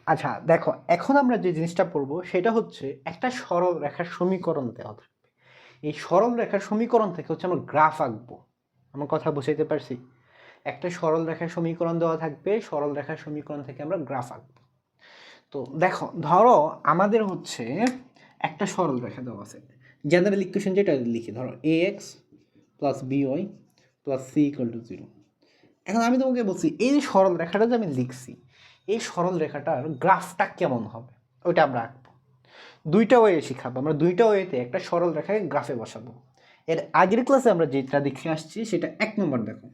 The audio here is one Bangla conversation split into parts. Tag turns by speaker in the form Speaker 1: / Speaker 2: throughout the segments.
Speaker 1: আচ্ছা দেখো, এখন আমরা যে জিনিসটা পড়বো সেটা হচ্ছে একটা সরল রেখার সমীকরণ দেওয়া থাকবে। এই সরল রেখার সমীকরণ থেকে হচ্ছে আমরা গ্রাফ আঁকবো। আমার কথা বুঝাইতে পারছি? একটা সরল রেখার সমীকরণ দেওয়া থাকবে, সরল রেখার সমীকরণ থেকে আমরা গ্রাফ আঁকবো। তো দেখো, ধরো আমাদের হচ্ছে একটা সরল রেখা দেওয়া আছে। জেনারেল ইকুয়েশন যেটা লিখি, ধরো ax plus by plus c equal to 0। এখন আমি তোমাকে বলছি এই সরল রেখাটা যে আমি লিখছি, এই সরল রেখাটার গ্রাফটা কেমন হবে ওইটা আমরা আঁকবো। দুইটা ওয়ে শিখাবো আমরা, দুইটা ওয়েতে একটা সরল রেখাকে গ্রাফে বসাবো। এর আগের ক্লাসে আমরা যেটা দেখে আসছি সেটা 1 নম্বর। দেখো,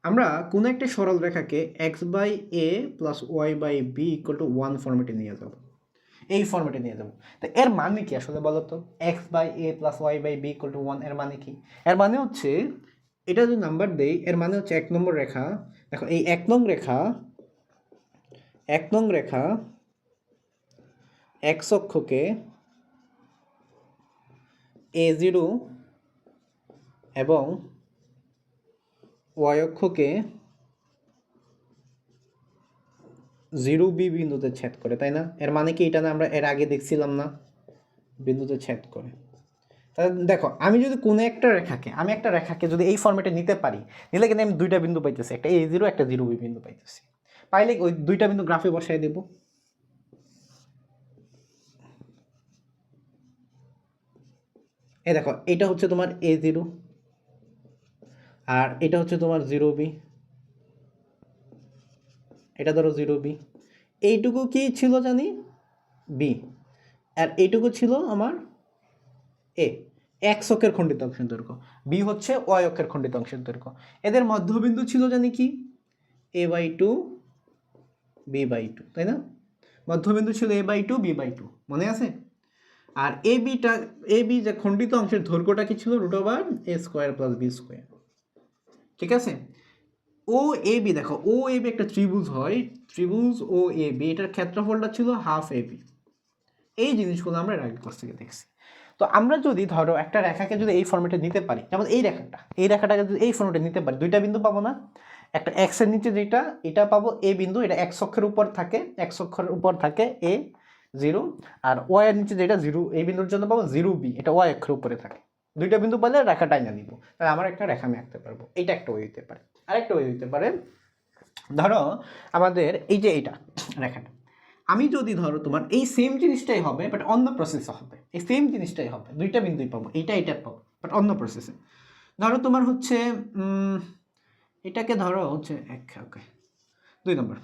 Speaker 1: আমরা কোনো একটা সরল রেখাকে x by A plus Y by B equal to 1 ফর্মেটে নিয়ে যাব, এই ফর্মেটে নিয়ে যাব। তো এর মানে কি আসলে বলো তো? X by A plus Y by B equal to 1 এর মানে কি? এর মানে হচ্ছে, এটা যদি নাম্বার দেই, এর মানে হচ্ছে 1 নম্বর রেখা। দেখো এই 1 নং রেখা, 1 নং রেখা x অক্ষকে a0 এবং y অক্ষকে 0b বিন্দুতে ছেদ করে, তাই না? এর মানে কি এটা না আমরা এর আগে দেখছিলাম না, বিন্দুতে ছেদ করে। তাহলে দেখো, আমি যদি কোনো একটা রেখাকে, আমি একটা রেখাকে যদি এই ফর্মেটে নিতে পারি, নিলে কিন্তু আমি দুইটা বিন্দু পাইতেছি, একটা a0 একটা 0b বিন্দু পাইতেছি। পাইলে ওই দুইটা বিন্দু গ্রাফে বসাই দেব। এই দেখো, এটা হচ্ছে তোমার a0 আর এটা হচ্ছে তোমার 0b, এটা ধরো 0b। এইটুকু কি ছিল জানি? b। আর এইটুকু ছিল আমার এ, এক্স অক্ষের খণ্ডিত অংশের দৈর্ঘ্য। বি হচ্ছে ওয়াই অক্ষের খণ্ডিত অংশের দৈর্ঘ্য। এদের মধ্যবিন্দু ছিল জানি কি? a/2 b/2, তাই না? মধ্যবিন্দু ছিল a/2 b/2, মনে আছে? আর এ বি যে খণ্ডিত অংশের দৈর্ঘ্যটা কি ছিল? √a² + b²। ঠিক আছে? ও এ বি, দেখো ও এ বি একটা ত্রিভুজ হয়, ত্রিভুজ ও এ বি, এটার ক্ষেত্রফলটা ছিল হাফ এ বি। এই জিনিসগুলো আমরা এর আগের ক্লাস থেকে দেখছি। তো আমরা যদি ধরো একটা রেখাকে যদি এই ফর্মেটে নিতে পারি, যেমন এই রেখাটাকে যদি এই ফর্মেটে নিতে পারি, দুইটা বিন্দু পাবো না? একটা এক্স এর নিচে যেটা, এটা পাবো এ বিন্দু, এটা এক্স অক্ষের উপর থাকে, এক্স অক্ষের উপর থাকে a0। আর ওয়াই এর নিচে যেটা 0, এই বিন্দুর জন্য পাবো 0b, এটা ওয়াই অক্ষের উপরে থাকে। দুইটা বিন্দু পাইলে রেখা টাইনা নিব, তাহলে আমার একটা রেখা আমি আঁকতে পারবো। এটা একটা ওয়ে হইতে পারে। আরেকটা ওয়ে হইতে পারে, ধরো আমাদের এই যে এটা রেখাটা, আমি যদি ধরো তোমার এই সেম জিনিসটাই হবে বাট অন্য প্রসেসে হবে, এই সেম জিনিসটাই হবে, দুইটা বিন্দুই পাবো, এটা পাবো বাট অন্য প্রসেসে। ধরো তোমার হচ্ছে এটাকে ধরো হচ্ছে ওকে 2 নম্বর।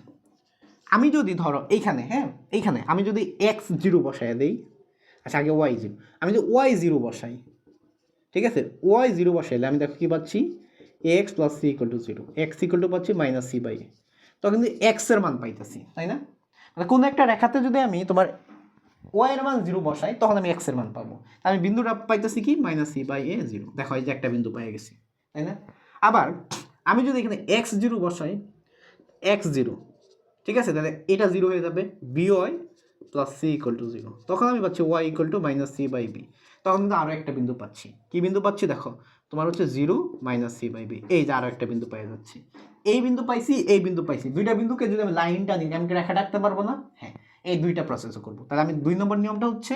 Speaker 1: আমি যদি ধরো এইখানে, হ্যাঁ এইখানে আমি যদি x0 বসাই দেই, আচ্ছা আগে y0, আমি যদি y0 বসাই, ঠিক আছে, y0 বসাইলে আমি দেখো কি পাচ্ছি? ax + c = 0, x = পাচ্ছি -c/a। তখন কিন্তু x এর মান পাইতেছি, তাই না? মানে কোনো একটা রেখাতে যদি আমি তোমার y এর মান 0 বসাই, তখন আমি x এর মান পাবো। আমি বিন্দুটা পাইতেছি কি? -c/a0। দেখো এই যে একটা বিন্দু পেয়ে গেছি, তাই না? আবার আমি যদি এখানে x0 বসাই, x0, ঠিক আছে, তাহলে এটা 0 হয়ে যাবে, by + c = 0। তখন আমি পাচ্ছি y = -c/b। তখন কিন্তু আরও একটা বিন্দু পাচ্ছি। কি বিন্দু পাচ্ছি দেখো, তোমার হচ্ছে 0 -c/b। এই যে আরও একটা বিন্দু পেয়ে যাচ্ছি। এই বিন্দু পাইছি, এই বিন্দু পাইছি, দুইটা বিন্দুকে যদি আমি লাইনটা নিই, আমি কি রেখা রাখতে পারবো না? হ্যাঁ, এই দুইটা প্রসেসও করবো। তাহলে আমি 2 নম্বর নিয়মটা হচ্ছে,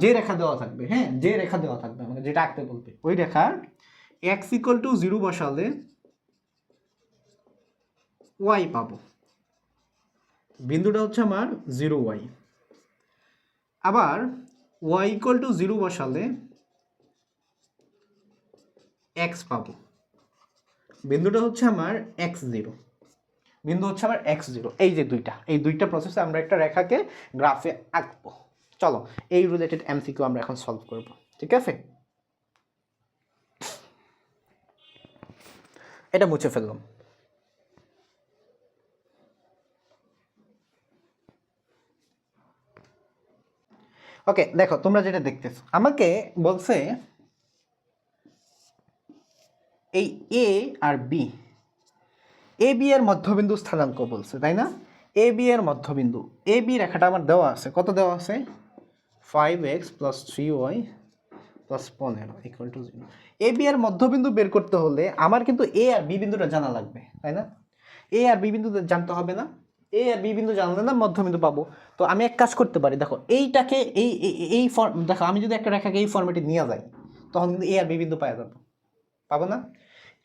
Speaker 1: যে রেখা দেওয়া থাকবে, হ্যাঁ যে রেখা দেওয়া থাকবে, আমাকে যেটা আঁকতে বলবে, ওই রেখার x = 0 বসালে y পাবো, বিন্দুটা হচ্ছে আমার 0y। আবার y = 0 বসালে x পাবো, বিন্দুটা হচ্ছে আমার x0, বিন্দু হচ্ছে আমার x0। এই দুইটা প্রসেসে আমরা একটা রেখাকে গ্রাফে আঁকবো। চলো এই রিলেটেড এমসিকিউ আমরা এখন সলভ করব, ঠিক আছে? এটা মুছে ফেললাম। ওকে, দেখো তোমরা যেটা দেখতেছো, আমাকে বলছে এই এ আর বি, এ বি এর মধ্যবিন্দু স্থানাঙ্ক বলছে, তাই না? এ বি এর মধ্যবিন্দু, এ বি রেখাটা আমার দেওয়া আছে, কত দেওয়া আছে? 5x + 3y + 15 = 0। এ বি এর মধ্যবিন্দু বের করতে হলে আমার কিন্তু এ আর বি বিন্দুটা জানা লাগবে, তাই না? এ আর বি বিন্দু জানতে হবে না? এ আর বি বিন্দু জানলে না মধ্যবিন্দু পাবো। তো আমি এক কাজ করতে পারি, দেখো এইটাকে এই ফর্ম, দেখো আমি যদি একটা রেখাকে এই ফর্মেটে নিয়ে যাই তখন কিন্তু এ আর বি বিন্দু পাওয়া যাবো, পাবো না?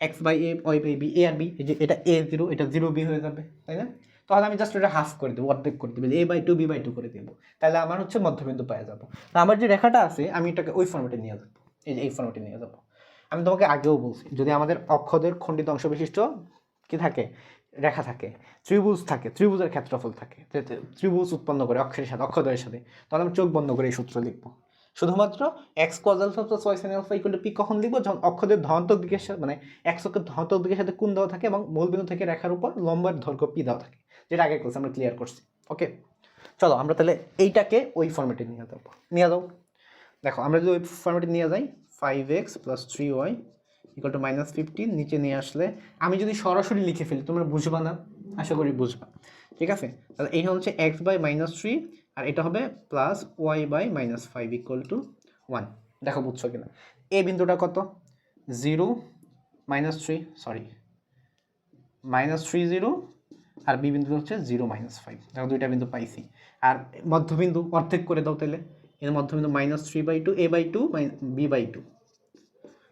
Speaker 1: X by A, Y by B, A আর বি, এই যে এটা এ জিরো, এটা জিরো বি হয়ে যাবে, তাই না? তাহলে আমি জাস্ট এটা হাফ করে দেবো, অর্ধেক করে দেবো, a by two b by two করে দেবো, তাহলে আমার হচ্ছে মধ্যবিন্দু পাওয়া যাবো। তো আমার যে রেখাটা আছে আমি এটাকে ওই ফর্মেটে নিয়ে যাবো, এই যে এই ফর্মেটে নিয়ে যাবো। আমি তোমাকে আগেও বলছি, যদি আমাদের অক্ষদের খণ্ডিত অংশ বিশিষ্ট কি থাকে, রেখা থাকে, ত্রিভুজ থাকে, ত্রিভুজের ক্ষেত্রফল থাকে, ত্রিভুজ উৎপন্ন করে অক্ষের সাথে, অক্ষদ্বয়ের সাথে, তাহলে আমি চোখ বন্ধ করে এই সূত্র লিখবো। শুধুমাত্র X cos alpha plus Y sin alpha equal to P কখন লিখবো, যখন অক্ষদের ধনাত্মক দিকের সাথে, মানে এক্স অক্ষের ধনাত্মক দিকের সাথে কোণ দেওয়া থাকে এবং মূলবিন্দু থেকে রেখার উপর লম্বার দৈর্ঘ্য পি দেওয়া থাকে, যেটা আগের ক্লাসে আমরা ক্লিয়ার করছি। ওকে, চলো আমরা তাহলে এইটাকে ওই ফর্মেটে নিয়ে যাবো, নিয়ে যাও। দেখো আমরা যদি ওই ফর্মেটে নিয়ে যাই, 5x plus 3y equal to -15, নিচে নিয়ে আসলে আমি যদি সরাসরি লিখে ফেলি তোমরা বুঝবা না, আশা করি বুঝবা, ঠিক আছে? তাহলে এই হচ্ছে x বাই -3 আর এটা হবে plus y by -5 equal to 1। দেখো বুঝছো কিনা? এ বিন্দুটা কত, 0 -3, সরি -3 0, আর বি বিন্দু হচ্ছে 0 -5। দেখো দুইটা বিন্দু পাইছি। আর মধ্যবিন্দু অর্ধেক করে দাও তাহলে, এর মধ্যবিন্দু -3/2, a/2 b/2,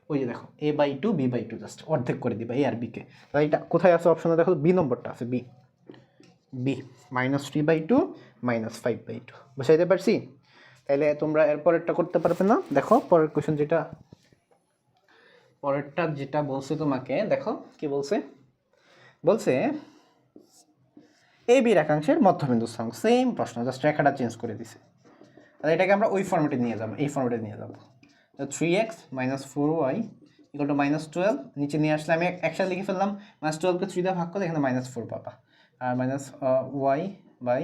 Speaker 1: ওই যে দেখো a/2 b/2, জাস্ট অর্ধেক করে দিবা এ আর বিকে। তাহলে এটা কোথায় আছে অপশনে, দেখো বি নম্বরটা আছে, বি বি -3/2 -5/2, বুঝাইতে পারছি? তাহলে তোমরা এরপরেরটা করতে পারবে না। দেখো পরের কোশ্চেন যেটা, পরেরটা যেটা বলছে তোমাকে, দেখো কি বলছে, বলছে এ বি রেখাংশের মধ্যবিন্দু স্থানাঙ্ক, সেম প্রশ্ন, জাস্ট রেখাটা চেঞ্জ করে দিছে। তাহলে এটাকে আমরা ওই ফর্মেটে নিয়ে যাবো, এই ফর্মেটে নিয়ে যাবো। 3x - 4y ইকুয়াল টু -12, নিচে নিয়ে আসলে আমি একসাথে লিখে ফেললাম, -12কে 3 দিয়ে ভাগ করলে এখানে -4 পাবা, আর y বাই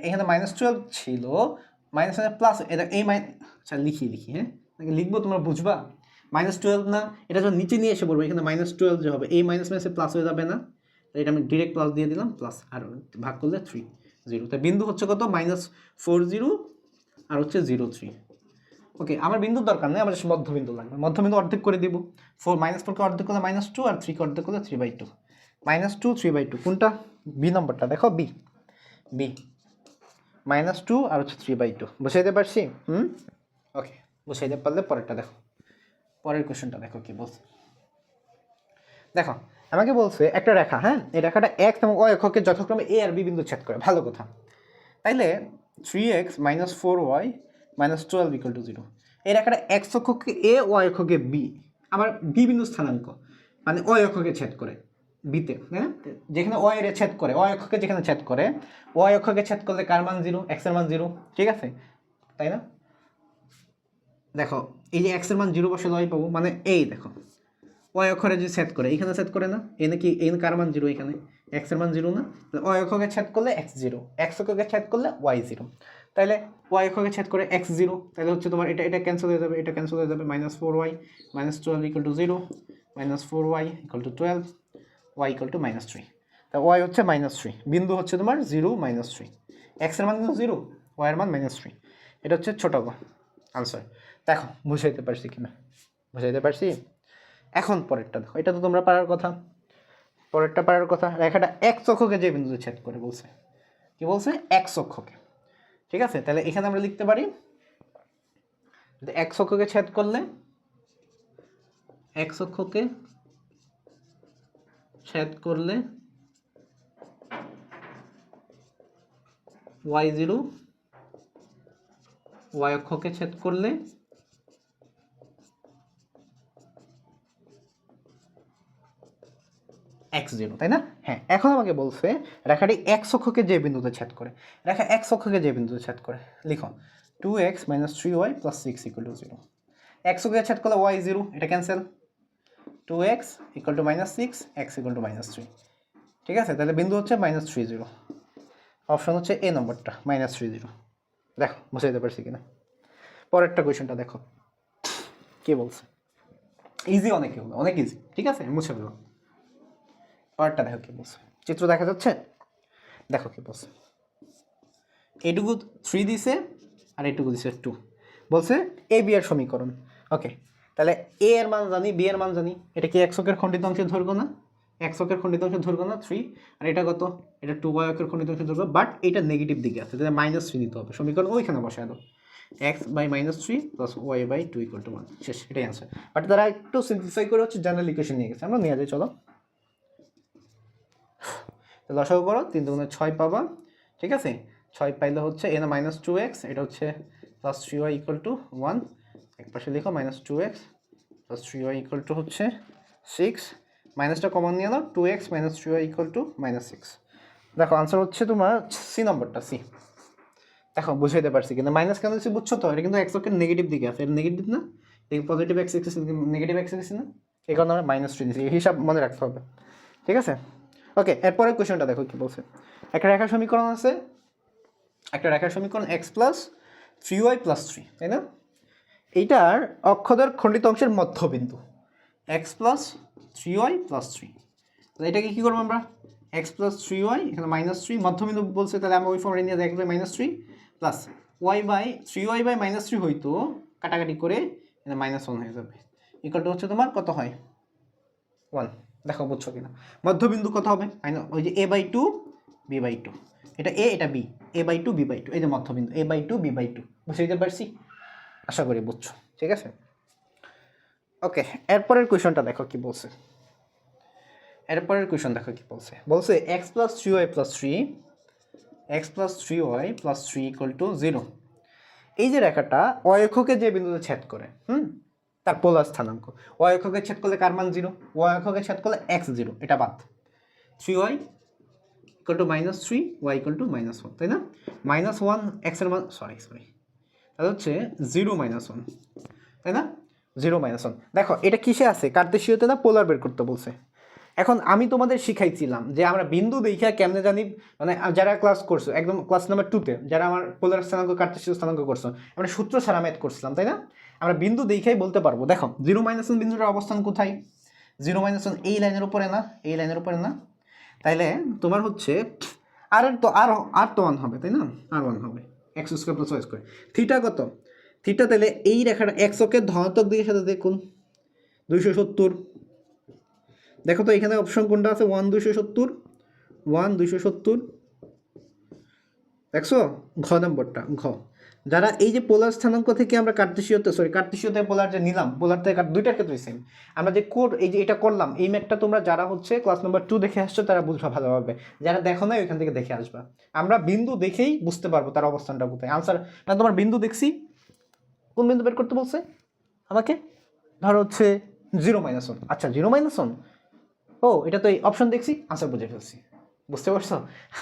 Speaker 1: এখানে -12 ছিল, মাইনাস প্লাস, এটা এই আচ্ছা লিখি হ্যাঁ, লিখবো তোমরা বুঝবা। -12 না, এটা যখন নিচে নিয়ে এসে পড়বো এখানে -12 যে হবে, এই মাইনাস মাইনাসে প্লাস হয়ে যাবে না, এটা আমি ডিরেক্ট প্লাস দিয়ে দিলাম, প্লাস আর ভাগ করলে 3 0, তাই বিন্দু হচ্ছে কত, -40 আর হচ্ছে 0 3। ওকে, আমার বিন্দুর দরকার নেই, আমার মধ্যবিন্দু লাগবে, মধ্যবিন্দু অর্ধেক করে দিব, 4কে অর্ধেক করলে -2 আর 3কে অর্ধেক করলে 3/2, -2 3/2 কোনটা, বি নম্বরটা দেখো, বি বি -2 আর হচ্ছে 3/2, বুঝাইতে পারছি? ওকে, বুঝাইতে পারলে পরেরটা দেখো, পরের কোশ্চেনটা দেখো কি বলছে। দেখো আমাকে বলছে একটা রেখা, হ্যাঁ, এই রেখাটা এক্স এবং ওয়াই অক্ষকে যথাক্রমে এ আর বি বিন্দু ছেদ করে, ভালো কথা। তাইলে 3x - 4y - 12 ইকুয়াল টু 0, এই রেখাটা এক্স অক্ষকে এ, ওয়াই অক্ষকে বি, আমার বি বিন্দু স্থানাঙ্ক মানে ওয়াই অক্ষকে ছেদ করে বিতে, হ্যাঁ, যেখানে ওয়াই এর ছেদ করে, ওয়াই অক্ষকে যেখানে ছেদ করে, ওয়াই অক্ষকে ছেদ করলে কার মান 0, এক্স এর মান 0, ঠিক আছে তাই না? দেখো এই যে এক্স এর মান 0 বসে ওয়াই পাবো, মানে এই দেখো ওয়াই অক্ষরে যে ছেদ করে, এখানে ছেদ করে না, এনে কি এন কার মান 0, এখানে এক্স এর মান 0 না, ওয়াই অক্ষকে ছেদ করলে এক্স 0, এক্স অক্ষকে ছেদ করলে ওয়াই 0, তাহলে ওয়াই অক্ষকে ছেদ করে এক্স 0, তাহলে হচ্ছে তোমার এটা ক্যান্সেল হয়ে যাবে, এটা ক্যান্সেল হয়ে যাবে, -4y - 12 equal to 0, -4y equal to 12, y equal to -3, তা ওয়াই হচ্ছে -3, বিন্দু হচ্ছে তোমার 0 -3, এক্স এর মান কিন্তু 0, ওয়াই এর মান -3, এটা হচ্ছে ছোট আনসার। দেখো বুঝাইতে পারছি কিনা, বুঝাইতে পারছি? এখন পরেরটা দেখো, এটা তো তোমরা পারার কথা, পরেরটা পারার কথা, রেখাটা এক্স অক্ষকে যে বিন্দুতে ছেদ করে বলছে, কি বলছে, এক্স অক্ষকে, ঠিক আছে? তাহলে এখানে আমরা লিখতে পারি, এক্স অক্ষকে ছেদ করলে, এক্স অক্ষকে ছেদ করলে y0, ওয়াই অক্ষকে ছেদ করলে x0, তাই না? হ্যাঁ, এখন আমাকে বলছে রেখাটি এক্স অক্ষকে যে বিন্দুতে ছেদ করে, রেখা এক্স অক্ষকে যে বিন্দুতে ছেদ করে, লিখো 2x - 3y + 6 = 0, এক্স অক্ষকে ছেদ করলে y0, এটা ক্যান্সেল, 2x = -6, x = -3, ঠিক আছে? তাহলে বিন্দু হচ্ছে -30, অপশন হচ্ছে এ নম্বরটা, -30। দেখো বুঝাইতে পারছি কিনা? পরেরটা কোয়েশ্চনটা দেখো কি বলছে, ইজি, অনেক ইজি, ঠিক আছে, মুছে ফেলো। পরেরটা দেখো কি বলছে, চিত্র দেখা যাচ্ছে, দেখো কি বলছে, এইটুকু 3 দিছে আর এইটুকু দিছে 2, বলছে এ বি এর সমীকরণ। ওকে, তাহলে এ এর মান জানি, বি এর মান জানি, এটা কি এক্স অক্ষের খণ্ডিত অংশের দৈর্ঘ্য না, এক্স অক্ষের খণ্ডিত অংশ ধরবো না 3, আর এটা কত, এটা 2y অক্ষের খণ্ডিত অংশ ধরবো, বাট এটা নেগেটিভ দিকে আছে, তাহলে -3 দিতে হবে, সমীকরণ ওইখানে বসায় দাও, x/-3 + y/2 = 1, শেষ, এটাই অ্যান্সার। বাট তারা একটু সিম্পলিফাই করে হচ্ছে জেনারেল ইকুয়েশন নিয়ে গেছে, আমরা নিয়ে যাই, চলো লসাগু করো, 3 × 6 পাবা, ঠিক আছে, 6 পাইলে হচ্ছে এখানে -2x, এটা হচ্ছে +3y = 1, এক পাশে লিখো -2x + 3y হচ্ছে 6, মাইনাসটা কমন নিয়ে নাও, 2x - 3y = -6। দেখো আনসার হচ্ছে তোমার সি নম্বরটা, সি। দেখো বুঝাইতে পারছি কিন্তু মাইনাস কেন দিচ্ছি বুঝছো তো, এটা কিন্তু এক্স অক্ষের নেগেটিভ দিকে আছে, এটা নেগেটিভ না, এই positive x axis negative x axis না, এই কারণে আমরা -3 দিচ্ছি, এই হিসাব মনে রাখতে হবে, ঠিক আছে। ওকে, এরপরের কোয়েশনটা দেখো কি বলছে। একটা রেখার সমীকরণ আছে, একটা রেখার সমীকরণ x + 3y + 3, তাই না, এইটার অক্ষদের খণ্ডিত অংশের মধ্যবিন্দু x + 3y + 3, তাহলে এটাকে কী করবো আমরা, x + 3y, এখানে -3 মধ্যবিন্দু বলছে, তাহলে আমরা ওই ফর্মে নিয়ে যাই, x/-3 + y/3y/-3 হইতো, কাটাকাটি করে এখানে -1 হয়ে যাবে, ইকুয়ালটা হচ্ছে তোমার কত হয় 1। দেখো বুঝছো কিনা, মধ্যবিন্দু কত হবে, ওই যে a/2 b/2, এটা a এটা b, a/2 b/2, এই যে মধ্যবিন্দু a/2 b/2, বুঝতে পারছি, আশা করি বুঝছো, ঠিক আছে। ওকে, এরপরের কোয়েশনটা দেখো কি বলছে, এরপরের কোয়েশন দেখো কি বলছে, বলছে x + 3y + 3, x + 3y + 3 = 0, এই যে রেখাটা y অক্ষকে যে বিন্দুতে ছেদ করে, তার পোলার স্থানাঙ্ক, y অক্ষকে ছেদ করলে কার মান 0, y অক্ষকে ছেদ করলে x 0, এটা বাদ, 3y = -3, y = -1, তাই না, -1 x এর মান, সরি তাহলে হচ্ছে 0 - 1, তাই না, 0 - 1। দেখো এটা কিসে আছে, কার্তেশীয়তে না পোলার বের করতে বলছে। এখন আমি তোমাদের শিখাইছিলাম যে আমরা বিন্দু দেখিয়া কেমনে জানি, মানে যারা ক্লাস করছো একদম ক্লাস নাম্বার 2-তে, যারা আমার পোলার স্থানাঙ্ক কার্তেশীয় স্থানাঙ্ক করছো, আমরা সূত্র ছাড়া ম্যাথ করছিলাম, তাই না, আমরা বিন্দু দেখাই বলতে পারবো। দেখো 0 - 1 বিন্দুটার অবস্থান কোথায়, 0 - 1 এই লাইনের উপরে না, এই লাইনের উপরে না, তাইলে তোমার হচ্ছে আর তো আর তো 1 হবে, তাই না, আর 1 হবে, x² + y², থিটা কত, থিটা তাহলে এই রেখাটা x অক্ষের ধনাত্মক দিকের সাথে দেখুন 270, দেখো তো এখানে অপশন কোনটা আছে, 1 270, 1 270, দেখছো, ঘ নম্বরটা, ঘ। যারা এই যে পোলার স্থানাঙ্ক থেকে আমরা কার্তেশীয়তে পোলার যে নিলাম, পোলার থেকে দুইটার ক্ষেত্রে সেম, আমরা যে এই যে এটা করলাম, এই ম্যাথটা তোমরা যারা হচ্ছে ক্লাস নাম্বার 2 দেখে আসছো তারা বুঝবা ভালোভাবে, যারা দেখো না ওইখান থেকে দেখে আসবা, আমরা বিন্দু দেখেই বুঝতে পারবো তার অবস্থানটা কোথায়। আনসার না, তোমার বিন্দু দেখছি, কোন বিন্দু বের করতে বলছে আমাকে, ধরো হচ্ছে 0 - 1, আচ্ছা 0 - 1, ও এটা তো এই অপশন দেখছি, আনসার বুঝে ফেলছি, বুঝতে পারছো,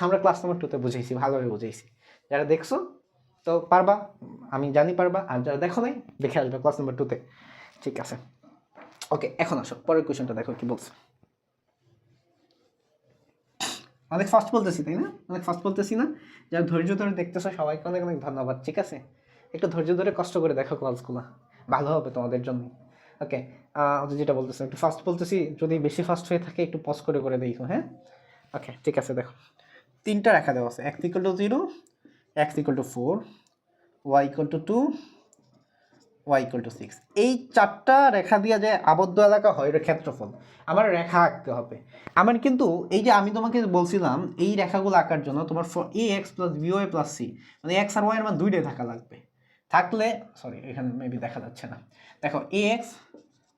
Speaker 1: আমরা ক্লাস নাম্বার 2-তে বুঝাইছি, ভালোভাবে বুঝাইছি, যারা দেখছো তো পারবা, আমি জানি পারবা, আর যারা দেখো নাই দেখে আসবে ক্লাস নাম্বার 2-তে, ঠিক আছে। ওকে, এখন আসো পরের কোয়েশনটা দেখো কি বলছে। অনেক ফাস্ট বলতেছি তাই না, অনেক ফাস্ট বলতেছি না, যারা ধৈর্য ধরে দেখতেছো সবাইকে অনেক অনেক ধন্যবাদ, ঠিক আছে, একটু ধৈর্য ধরে কষ্ট করে দেখো ক্লাসগুলো, ভালো হবে তোমাদের জন্য। ওকে, যেটা বলতেছি একটু ফাস্ট বলতেছি, যদি বেশি ফাস্ট হয়ে থাকে একটু পজ করে করে দেখো, হ্যাঁ। ওকে, ঠিক আছে, দেখো তিনটা রেখা দেওয়া আছে, x = 0, x = 4, y = 2, y = 6, এই চারটা রেখা দিয়ে যে আবদ্ধ এলাকা হয় এটা ক্ষেত্রফল, আমার রেখা আঁকতে হবে আমার, কিন্তু এই যে আমি তোমাকে বলছিলাম এই রেখাগুলো আঁকার জন্য তোমার ax + by + c, মানে x আর y এর মান দুইটাই থাকা লাগবে, থাকলে, সরি এখানে মেবি দেখা যাচ্ছে না, দেখো ax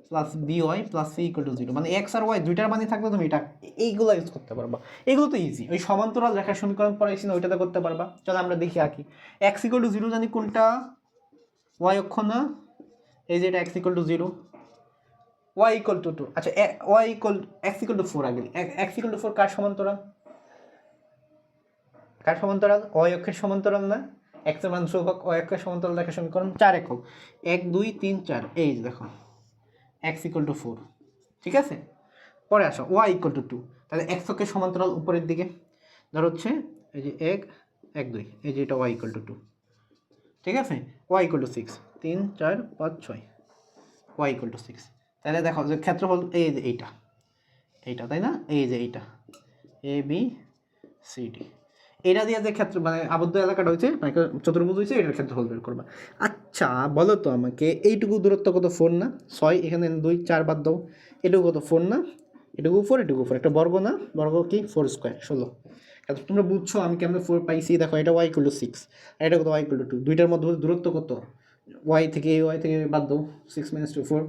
Speaker 1: + by + c = 0, মানে x আর y দুইটার মানই থাকলে তুমি এটা এইগুলো ইউজ করতে পারবা, এগুলো তো ইজি, ওই সমান্তরাল রেখার সমীকরণ পড়াইছি না, ওইটাতে করতে পারবা। চলো আমরা দেখি আঁকি, x = 0 জানি কোনটা, y অক্ষ না, এই যে এটা x = 0, y = 2, আচ্ছা x = 4, আগে x = 4 কার সমান্তরাল, কার সমান্তরাল, y অক্ষের সমান্তরাল না, x এর মান ধ্রুবক, y অক্ষের সমান্তরাল রেখা সমীকরণ 4 একক, 1 2 3 4, এই যে দেখো x = 4, ঠিক আছে। পরে আসো y = 2, তাহলে x অক্ষের সমান্তরাল উপরের দিকে, ধর হচ্ছে এই যে 1 1 2, এই যে এটা y = 2, ঠিক আছে, y = 6, 3 4 5 6, y = 6, তাহলে দেখো যে ক্ষেত্রফল এই যে এইটা, তাই না, এই যে এইটা a b c d, এটা দিয়ে যে ক্ষেত্র মানে আবদ্ধ এলাকাটা হয়েছে, মানে চতুর্ভুজ হয়েছে, এটার ক্ষেত্রফল বের করবা। আচ্ছা বলো তো আমাকে, এইটুকু দূরত্ব কত, 4 না, 6, এখানে 2 4 বাদ দাও, এটুকু কত, 4 না, এটুকু 4 এটুকু 4, একটা বর্গ না, বর্গ কি 4 স্কোয়ার 16। তোমরা বুঝছো আমি কেমন 4 পাইছি, দেখো এটা y = 6 আর এটা কত y = 2, দুইটার মধ্যে দূরত্ব কত, y থেকে বাদ দাও, 6 - 2 4,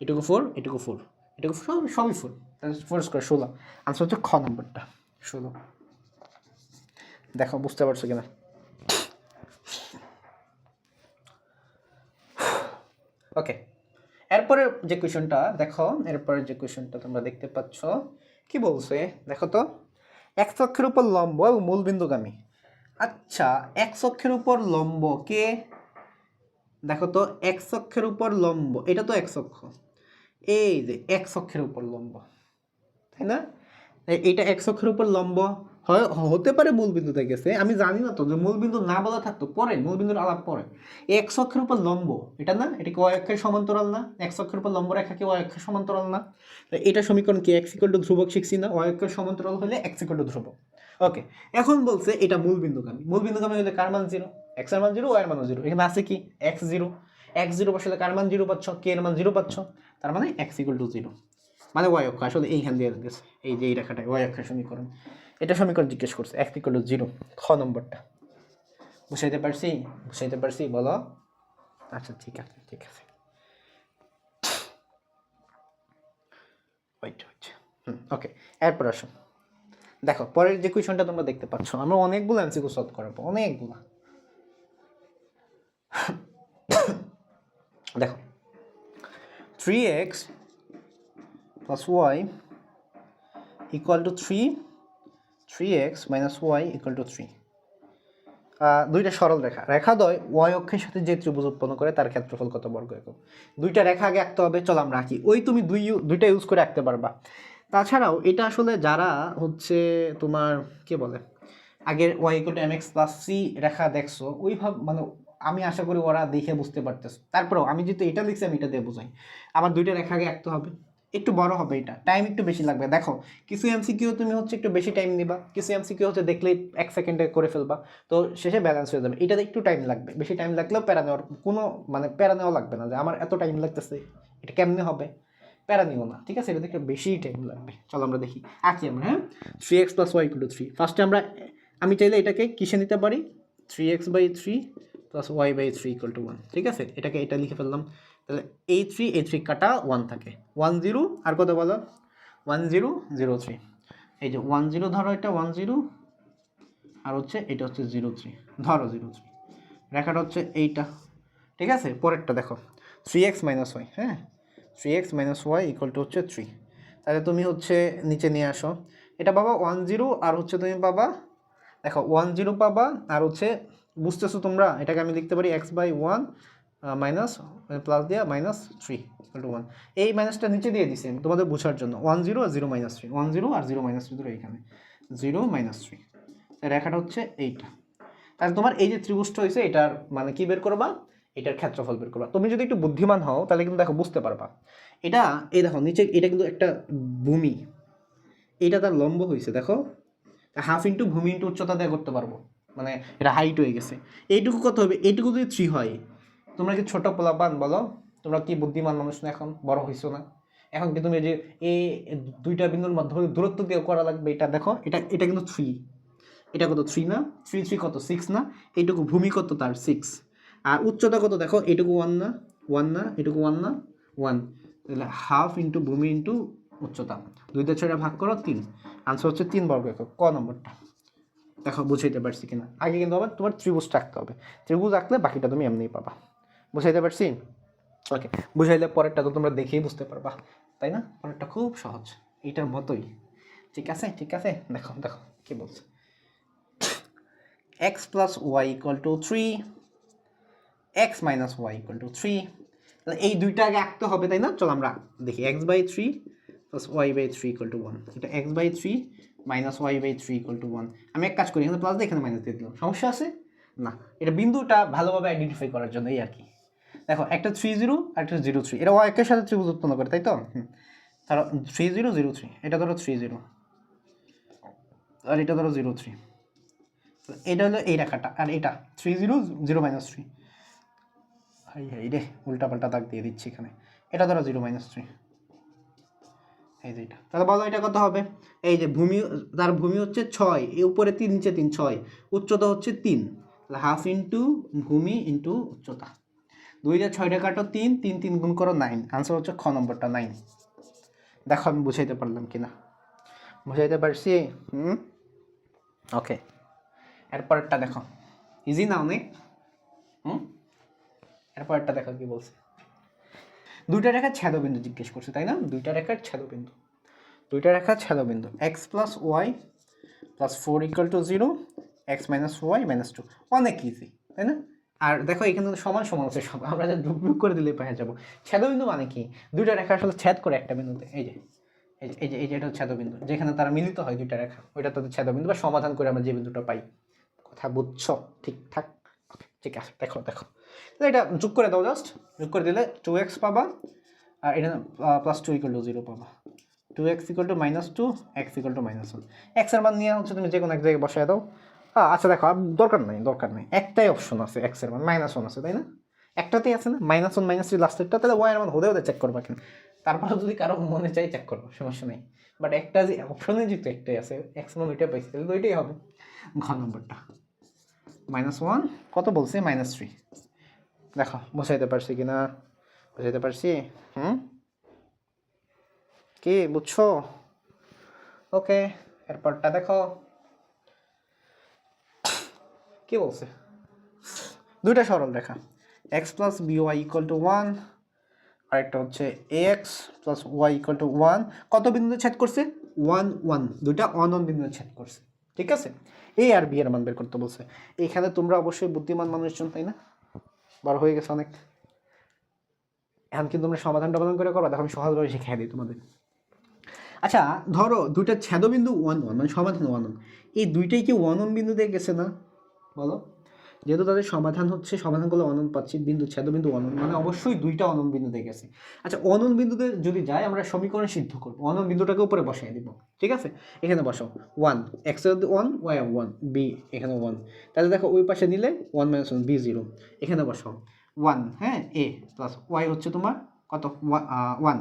Speaker 1: এটুকু 4 এটুকু 4 এটুকু সবই 4, তাহলে 4 স্কোয়ার 16। আনসার হচ্ছে খ নম্বরটা 16। দেখো বুঝতে পারছো কিনা। ওকে, এরপরে যে কোয়েশনটা দেখো, এরপরে যে কোয়েশনটা তোমরা দেখতে পাচ্ছ কি বলছে দেখো তো, x অক্ষের উপর লম্ব এবং মূলবিন্দুগামী। আচ্ছা, x অক্ষের উপর লম্ব কে, দেখো তো x অক্ষের উপর লম্ব, এটা তো x অক্ষ, এই যে x অক্ষের উপর লম্ব, তাই না? এইটা x অক্ষের উপর লম্ব হয়, হতে পারে মূলবিন্দুতে গেছে, আমি জানি না তো, যে মূলবিন্দু না বলা থাকতো পরে, মূলবিন্দুর আলাপ পরে। x অক্ষের উপর লম্ব এটা না, এটা কি y অক্ষের সমান্তরাল না? x অক্ষের উপর লম্ব রেখা কি y অক্ষের সমান্তরাল না? এটা সমীকরণ কি, x = ধ্রুবক শিখছি না, y অক্ষের সমান্তরাল হলে x = ধ্রুবক। ওকে, এখন বলছে এটা মূলবিন্দুগামী, মূলবিন্দুগামী হলে কার মান 0, x এর মান 0, y এর মান 0, এখানে আছে কি x0, x0 বসালে কার মান 0 পাচ্ছ, k এর মান 0 পাচ্ছ, তার মানে x = 0, মানে y অক্ষ আসলে এইখান দিয়ে গেছে, এই যে এই রেখাটায় y অক্ষের সমীকরণ, এটা সমীকরণ জিজ্ঞেস করছে, x = 0, খ নম্বরটা। বুঝাইতে পারছি বলো? আচ্ছা ঠিক আছে ওয়েট ওকে, এরপর আসো, দেখো পরের যে কোয়েশনটা তোমরা দেখতে পাচ্ছ, আমরা অনেকগুলো এমসিকিউ সলভ করাবো, অনেকগুলো। দেখো 3x + y = 3, 3x - y = 3, দুইটা সরল রেখাদ্বয় y অক্ষের সাথে যে ত্রিভুজ উৎপন্ন করে তার ক্ষেত্রফল কত বর্গ একক। দুইটা রেখা আগে আঁকতে হবে, চলো আমরা আঁকি, ওই তুমি দুইটা ইউজ করে আঁকতে পারবা। তাছাড়াও এটা আসলে যারা হচ্ছে তোমার কি বলে আগের y = mx + c রেখা দেখছো, ওইভাবে মানে আমি আশা করি ওরা দেখে বুঝতে পারতেছো। তারপরেও আমি যেহেতু এটা লিখছি আমি এটা দিয়ে বোঝাই, আবার দুইটা রেখা আগে আঁকতে হবে, একটু বড় হবে, এটা টাইম একটু বেশি লাগবে। দেখো কিছু এমসিকিউ তুমি হচ্ছে একটু বেশি টাইম নিবা, কিছু এমসিকিউ হচ্ছে দেখলেই 1 সেকেন্ডে করে ফেলবা, তো শেষে ব্যালেন্স হয়ে যাবে। এটাতে একটু টাইম লাগবে, বেশি টাইম লাগলেও প্যারা নেওয়ার কোনো মানে প্যারা নেওয়া লাগবে না, যে আমার এত টাইম লাগতেছে এটা কেমনে হবে, প্যারা নিও না, ঠিক আছে? এটা একটু বেশি টাইম লাগবে। চলো আমরা দেখি, আঁকি আমরা। হ্যাঁ, 3x + y = 3, ফার্স্টে আমি চাইলে এটাকে কিসে নিতে পারি, 3x/3 + y/3 = 1, ঠিক আছে? এটা লিখে ফেললাম, তাহলে এই 3 কাটা 1 থাকে, 1 0 আর কত বলো, 1 0 0 3, এই যে 1 0 ধরো, এটা 1 0 আর হচ্ছে এটা হচ্ছে 0 3, ধরো 0 3, রেখাটা হচ্ছে এইটা, ঠিক আছে? পরেরটা দেখো 3x - y, হ্যাঁ 3x - y = হচ্ছে 3, তাহলে তুমি হচ্ছে নিচে নিয়ে আসো, এটা পাবা 1 0 আর হচ্ছে তুমি পাবা, দেখো 1 0 পাবা আর হচ্ছে, বুঝতেছো তোমরা, এটাকে আমি লিখতে পারি x/1 মাইনাস প্লাস দিয়া -3 = 1, এই মাইনাসটা নিচে দিয়ে দিছি আমি তোমাদের বোঝার জন্য, 1 0 আর 0 -3, 1 0 আর 0 -3 ধরে এখানে 0 -3, রেখাটা হচ্ছে এইটা। তাহলে তোমার এই যে ত্রিভুজটা হয়েছে এটার মানে কি বের করবা, এটার ক্ষেত্রফল বের করবা। তুমি যদি একটু বুদ্ধিমান হও তাহলে কিন্তু দেখো বুঝতে পারবা, এটা এই দেখো নিচে এটা কিন্তু একটা ভূমি, এটা তার লম্ব হয়েছে, দেখো হাফ ইন্টু ভূমি ইন্টু উচ্চতা দিয়ে করতে পারবো, মানে এটা হাইট হয়ে গেছে। এইটুকু কত হবে, এইটুকু যদি 3 হয়, তোমরা কি ছোট পোলাপান বলো, তোমরা কি বুদ্ধিমান মানুষ না, এখন বড় হইছো না, এখন কি তুমি যে এই দুইটা বিন্দুর মধ্যে দূরত্ব দিয়ে করা লাগবে, এটা দেখো এটা কিন্তু 3, এটা কত 3 না, 3 3 কত 6 না, এইটুকু ভূমি কত তার 6, আর উচ্চতা কত দেখো, এইটুকু 1 না, 1 না, এটুকু 1 না, 1, তাহলে হাফ ইন্টু ভূমি ইন্টু উচ্চতা, 2 দিয়ে 6 ভাগ করো 3, আনসার হচ্ছে 3 বর্গ একক, ক নম্বরটা। দেখো বুঝাইতে পারছি কিনা, আগে কিন্তু আবার তোমার ত্রিভুজটা আঁকতে হবে, ত্রিভুজ আঁকলে বাকিটা তুমি এমনিই পাবা। বুঝাইতে পারছি? ওকে, বুঝাইলে পরেরটা তো তোমরা দেখেই বুঝতে পারবা, তাই না? পরেরটা খুব সহজ, এইটার মতোই, ঠিক আছে দেখো দেখো কি বলছে, x + y = 3, x - y = 3, তাহলে এই দুইটা আগে আঁকতে হবে, তাই না? চলো আমরা দেখি, x/3 + y/3 = 1, এটা x/3 - y/3 = 1, আমি এক কাজ করি, এখানে প্লাস দিয়ে এখানে মাইনাস দিয়ে দিলাম, সমস্যা আছে না, এটা বিন্দুটা ভালোভাবে আইডেন্টিফাই করার জন্য এই আর কি। দেখো একটা 3 0 আর একটা 0 3, এটা y এর সাথে ত্রিভুজ উৎপন্ন করে, তাই তো? ধরো 3 0 0 3, এটা ধরো 3 0 আর এটা ধরো 0 3, এটা হলো এই রেখাটা, আর এটা 3 0 0 -3, হাই রে উল্টা পাল্টা দাগ দিয়ে দিচ্ছি এখানে, এটা ধরো 0 -3, এই যে এটা, তাহলে বলো এটা কত হবে? এই যে ভূমি, তার ভূমি হচ্ছে 6, এই উপরে 3 নিচে 3, 6, উচ্চতা হচ্ছে 3, তাহলে হাফ ইন্টু ভূমি ইন্টু উচ্চতা। 2 দিয়ে 6 কাটো 3, 3 3 গুণ করো 9, আনসার হচ্ছে খ নম্বরটা 9। দেখো আমি বুঝাইতে পারলাম কিনা, বুঝাইতে পারছি? ওকে, এরপরেরটা দেখো, ইজি না অনেক? এরপরেরটা দেখো কি বলছে। দুইটা রেখার ছেদবিন্দু জিজ্ঞেস করছে, তাই না? দুইটা রেখার ছেদবিন্দু, দুইটা রেখার ছেদবিন্দু x plus y plus 4 equal to 0, x minus y minus 2, অনেক ইজি, তাই না? আর দেখো এখানে সমান সমান আছে সব, আমরা যা যোগ করে দিলে পেয়ে যাবো। ছেদবিন্দু মানে কি? দুইটা রেখা আসলে ছেদ করে একটা বিন্দুতে, এই যে এটা হচ্ছে ছেদবিন্দু, যেখানে তারা মিলিত হয় দুইটা রেখা, ওইটা তাদের ছেদবিন্দু বা সমাধান করে আমরা যে বিন্দুটা পাই। কথা বুঝছো? ঠিকঠাক? ওকে, ঠিক আছে। দেখো দেখো, এটা যোগ করে দাও, জাস্ট যোগ করে দিলে 2x পাবা, আর এটা প্লাস 2 ইকুয়াল টু 0 পাবা। 2x equal to -2, x equal to -1। x এর মান নিয়ে হচ্ছে তুমি যে কোনো এক জায়গায় বসায় দাও। আচ্ছা দেখো, দরকার নাই, একটাই অপশন আছে x এর মান -1 আছে, তাই না? একটাতেই আছে না -1 -3 লাস্টেরটা, তাহলে y এর মান হতে চেক করবা কেন? তারপরে যদি কারো মনে চাই চেক করবো, সমস্যা নেই। বাট একটা যে অপশনে যেহেতু একটাই আছে, x মান ওইটা পাইছি, তাহলে তো ওইটাই হবে। ঘ নম্বরটা -1 কত বলছে? -3। দেখো বুঝাইতে পারছি কিনা, বুঝাইতে পারছি? কি বুঝছো? ওকে, এরপরটা দেখো কি বলছে। দুইটা সরল রেখা x plus by equal to 1, আরেকটা হচ্ছে ax plus Y equal to 1, কত বিন্দুতে ছেদ করছে? 1 1, দুইটা অনন বিন্দুতে ছেদ করছে, ঠিক আছে? a আর b এর মান বের করতে বলছে। এখানে তোমরা অবশ্যই বুদ্ধিমান মানুষজন, তাই না? বড় হয়ে গেছে অনেক, এখন কিন্তু তোমরা সমাধান করে করবা, দেখো আমি সহজভাবে শিখিয়ে দিই তোমাদের। আচ্ছা ধরো দুইটা ছেদবিন্দু 1 1, মানে সমাধান 1 1, এই দুইটাই কি 1 1 বিন্দুতে গেছে না? বলো, যেহেতু তাদের সমাধান হচ্ছে, সমাধান করলে অনন পাচ্ছি, বিন্দু ছেদবিন্দু অনন, মানে অবশ্যই দুইটা অনন বিন্দুতে গেছে। আচ্ছা অনন বিন্দুতে যদি যায়, আমরা সমীকরণ সিদ্ধ করবো, অনন বিন্দুটাকে উপরে বসাই দিব, ঠিক আছে? এখানে বসাও 1, এক্স 1 ওয়াই 1, বি এখানে 1, তাহলে দেখো ওই পাশে নিলে 1 - 1 বি 0, এখানে বসাও 1, হ্যাঁ, এ প্লাস ওয়াই হচ্ছে তোমার কত? 1,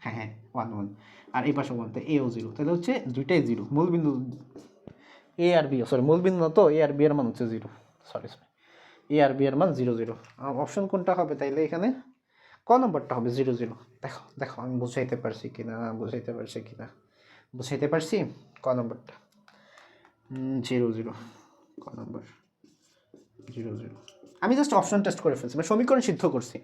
Speaker 1: হ্যাঁ হ্যাঁ 1 1, আর এই পাশে 1, তাই এও 0, তাহলে হচ্ছে দুইটাই 0, মূল বিন্দু এ আর বি, সরি মূল বিন্দু না তো, এ আর বি এর মান হচ্ছে 0, সরি এ আর বি এর মান 0 0। অপশন কোনটা হবে তাইলে? এখানে ক নম্বরটা হবে 0 0। দেখো দেখো আমি বুঝাইতে পারছি কিনা, বুঝাইতে পারছি? ক নম্বরটা 0 0, ক নম্বর 0 0। আমি জাস্ট অপশন টেস্ট করে ফেলছি, মানে সমীকরণ সিদ্ধ করছি,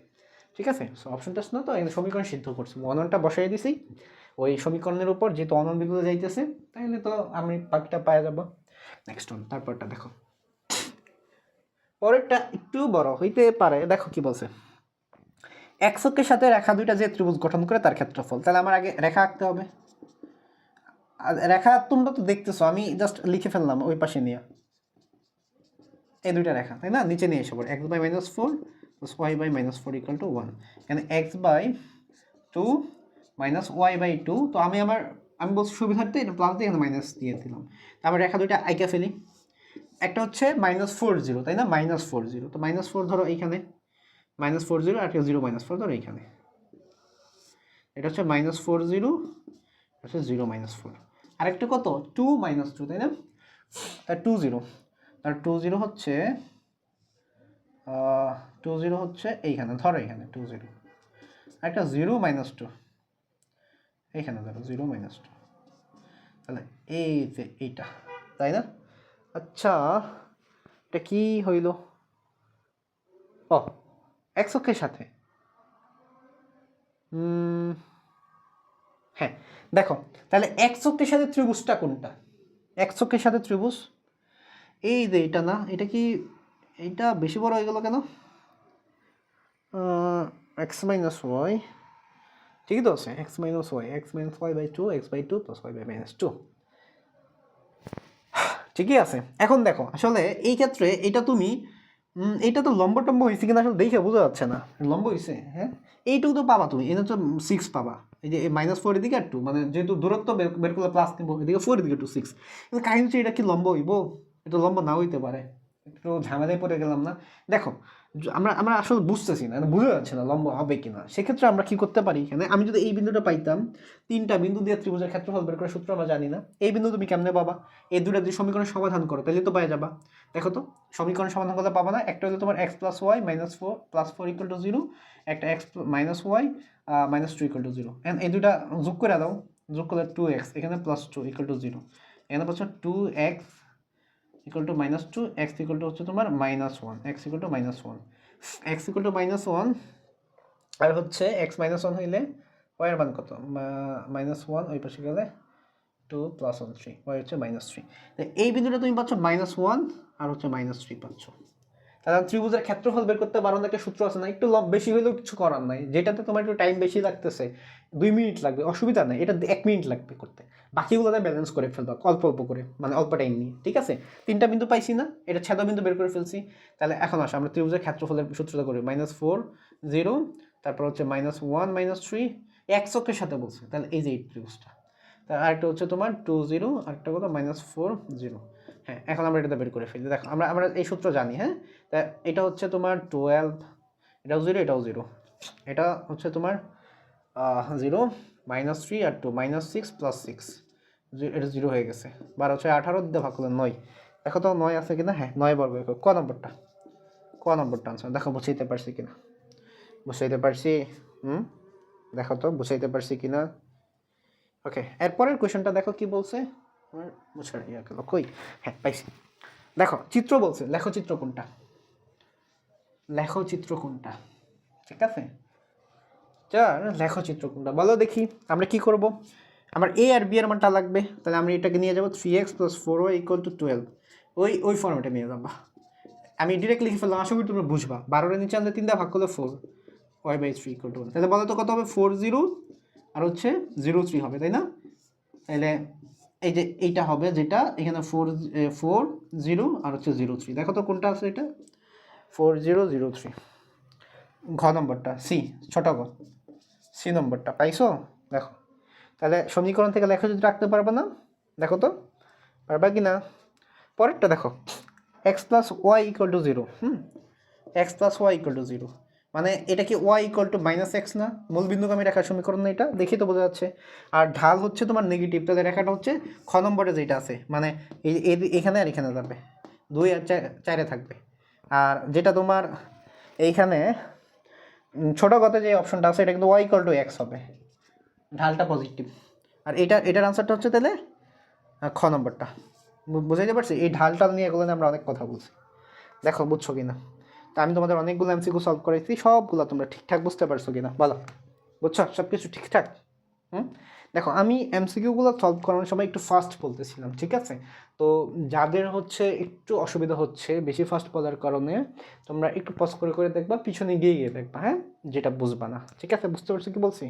Speaker 1: ঠিক আছে? অপশন টেস্ট না তো, এখানে সমীকরণ সিদ্ধ করছি, অননটা বসাই দিছি ওই সমীকরণের উপর, যেহেতু অনন বিন্দুতে যাইতেছে, তাইলে তো আমি বাকিটা পাওয়া যাবো। নেক্সট ওয়ান, তারপরটা দেখো, পরেরটা একটু বড় হইতে পারে। দেখো কি বলছে, এক অক্ষের সাথে রেখা দুইটা যে ত্রিভুজ গঠন করে তার ক্ষেত্রফল। তাহলে আমার আগে রেখা আঁকতে হবে। রেখা তোমরা তো দেখতেছো, আমি জাস্ট লিখে ফেললাম ওই পাশে নিয়ে, এই দুইটা রেখা, তাই না? নিচে নিয়ে এসে পড়ে x by -4 plus y by -4 equal to 1, এখানে x by 2 minus Y by 2। তো আমি বলছি সুবিধার্থে এটা প্লাস দিয়ে এখানে মাইনাস দিয়ে দিলাম। তারপর রেখা দুইটা আইকা ফেলি। একটা হচ্ছে -40, তাই না? -40, তো -4 ধরো এইখানে, -40, আর একটা 0 -4 ধরো এইখানে, এটা হচ্ছে -40, হচ্ছে 0 -4, আরেকটা কত 2 -2, তাই না? তার 2 0, তার 2 0 হচ্ছে 2 0 হচ্ছে এইখানে, ধরো এইখানে 2 0, আরেকটা 0 -2 এইখানে ধরো 0 -2, তাহলে এই যে এইটা, তাই না? আচ্ছা এটা কি হইল? ও এক অক্ষের সাথে, হ্যাঁ দেখো, তাহলে এক অক্ষের সাথে ত্রিভুজটা কোনটা? এক অক্ষের সাথে ত্রিভুজ এই যে এটা না, এটা কি, এইটা বেশি বড় হয়ে গেল কেন? x মাইনাস ওয়াই, ঠিকই তো আছে, x minus Y, by 2, x by 2 plus y by -2, ঠিকই আছে। এখন দেখো আসলে এই ক্ষেত্রে এটা তুমি এইটা তো লম্ব টম্ব হয়েছে কিনা আসলে দেখে বোঝা যাচ্ছে না, লম্ব হয়েছে, হ্যাঁ এইটুকু তো পাবা তুমি, এটা তো 6 পাবা, এই যে -4 এর দিকে আর 2, মানে যেহেতু দূরত্ব বের করলে প্লাস নিব, এদিকে 4 এর দিকে 2 6, কিন্তু কাহিনী হচ্ছে এটা কি লম্ব হইব? এটা লম্ব না হইতে পারে, একটু ঝামেলায় পড়ে গেলাম না? দেখো, আমরা আমরা আসলে বুঝতেছি না, বোঝা যাচ্ছে না লম্ব হবে কিনা। সেক্ষেত্রে আমরা কি করতে পারি, এখানে আমি যদি এই বিন্দুটা পাইতাম, তিনটা বিন্দু দিয়ে ত্রিভুজের ক্ষেত্রফল বের করার সূত্র আমরা জানি না, এই বিন্দু তুমি কেমনে পাবা? এই দুটা যদি সমীকরণ সমাধান করো তাহলে তো পেয়ে যাবা। দেখো তো, সমীকরণ সমাধান করলে পাবা না? একটা হলো তোমার x plus y minus four plus four equal to zero, একটা x minus y minus two equal to zero. এই দুটা যোগ করে দাও, যোগ করলে টু এক্স, এখানে plus two equal to zero, এখানে পাচ্ছ two x equal to minus two, x equal to হচ্ছে তোমার minus one, x equal to minus one, x equal to minus one. আর হচ্ছে এক্স মাইনাস ওয়ান হইলে ওয়াই এর মান কত? মাইনাস ওয়ান, ওই পাশে গেলে two plus one three, Y হচ্ছে মাইনাস থ্রি। এই বিন্দুটা তুমি পাচ্ছ মাইনাস ওয়ান আর হচ্ছে মাইনাস থ্রি পাচ্ছ। তাহলে ত্রিভুজের ক্ষেত্রফল বের করতে পারো না, একটা সূত্র আছে না, একটু বেশি হলেও কিছু করার নাই, যেটাতে তোমার একটু টাইম বেশি লাগতেছে, 2 মিনিট লাগবে, অসুবিধা নাই, এটা 1 মিনিট লাগবে করতে, বাকিগুলোতে ব্যালেন্স করে ফেলবা অল্প অল্প করে, মানে অল্প টাইম নিয়ে, ঠিক আছে? তিনটা বিন্দু পাইছি না, এটা ছেদ বিন্দু বের করে ফেলছি। তাহলে এখন আসো আমরা ত্রিভুজের ক্ষেত্রফলের সূত্রটা করি, মাইনাস ফোর জিরো, তারপর হচ্ছে মাইনাস ওয়ান মাইনাস থ্রি, এক চক্রের সাথে বলছে, তাহলে এই যে এই ত্রিভুজটা। তার আরেকটা হচ্ছে তোমার টু জিরো, আরেকটা কত মাইনাস ফোর জিরো। হ্যাঁ, এখন আমরা এটাতে বের করে ফেলি। দেখো, আমরা আমরা এই সূত্র জানি। হ্যাঁ, তা এটা হচ্ছে তোমার 12, এটাও জিরো, এটাও জিরো, এটা হচ্ছে তোমার জিরো মাইনাস থ্রি আর two minus six plus six, এটা জিরো হয়ে গেছে। 12 6 18 দিয়ে ভাগ করলে 9। দেখো তো 9 আছে কিনা? হ্যাঁ, 9 বর্গ একক। ক নম্বরটা? ক নম্বরটা আনসার দেখো, বুঝাইতে পারছি কিনা? বুঝাইতে পারছি? দেখো তো বুঝাইতে পারছি কিনা? ওকে, এরপরের কোয়েশনটা দেখো কি বলছে। আমার বুঝার ইয়া গেল কই? হ্যাঁ, পাইছি। দেখো, চিত্র বলছে, লেখো চিত্র কোনটা, লেখো চিত্র কোনটা, ঠিক আছে? লেখো চিত্র কোনটা বলো দেখি। আমরা কি করব, আমার এ আর বি এর মানটা লাগবে, তাহলে আমরা এটাকে নিয়ে যাবো 3x + 4y = 12, ওই ফর্মেটে নিয়ে যাবা। আমি ডিরেক্ট লিখে ফেললাম, আশা করি তোমরা বুঝবা। 12 এর নিচে আনলে 3 দিয়ে ভাগ করলে 4, y/3 = 1। তাহলে বলো তো কত হবে? 40 আর হচ্ছে 03 হবে, তাই না? তাহলে এই যে এইটা হবে, যেটা এখানে 40 আর হচ্ছে 03, দেখো তো কোনটা আছে এটা? 4003, ঘ নম্বরটা, সি, ছোট ঘ, সি নম্বরটা পাইছো? দেখো, তাহলে সমীকরণ থেকে লেখা যদি রাখতে পারবে না, দেখো তো পারবা কি না? পরেরটা দেখো, X plus Y equal to zero. X plus Y equal to zero, মানে এটা কি Y equal to minus X না? মূল বিন্দুগামী রেখার সমীকরণ না এটা? দেখি তো বোঝা যাচ্ছে। আর ঢাল হচ্ছে তোমার নেগেটিভ, তাহলে রেখাটা হচ্ছে খ নম্বরে যেটা আছে, মানে এখানে আর এখানে যাবে, 2 আর 4 থাকবে। আর যেটা তোমার এইখানে ছোটো গতে যে অপশনটা আছে, এটা কিন্তু ওয়াই ইকুয়াল টু এক্স হবে, ঢালটা পজিটিভ। আর এটার আনসারটা হচ্ছে তাহলে খ নম্বরটা। বুঝাইতে পারছি? এই ঢালটা নিয়ে এগুলো নিয়ে আমরা অনেক কথা বলছি, দেখো বুঝছো কিনা। তা আমি তোমাদের অনেকগুলো এমসিকিউ সলভ করেছি, সবগুলো তোমরা ঠিকঠাক বুঝতে পারছো কিনা বলো? বুঝছো সব কিছু ঠিকঠাক? দেখো, আমি এমসিকিউগুলো সলভ করানোর সময় একটু ফাস্ট বলতেছিলাম, ঠিক আছে? তো যাদের হচ্ছে একটু অসুবিধা হচ্ছে বেশি ফাস্ট বলার কারণে, তোমরা একটু পজ করে করে দেখবা, পিছনে গিয়ে গিয়ে দেখবা, হ্যাঁ, যেটা বুঝবা না, ঠিক আছে? বুঝতে পারছো কি বলছি?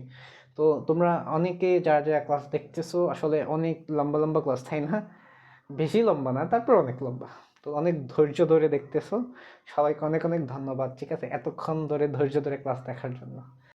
Speaker 1: তো তোমরা অনেকে যারা যারা ক্লাস দেখতেছো, আসলে অনেক লম্বা লম্বা ক্লাস, তাই না? বেশি লম্বা না, তারপর অনেক লম্বা। তো অনেক ধৈর্য ধরে দেখতেছো, সবাইকে অনেক অনেক ধন্যবাদ, ঠিক আছে? এতক্ষণ ধরে ধৈর্য ধরে ক্লাস দেখার জন্য।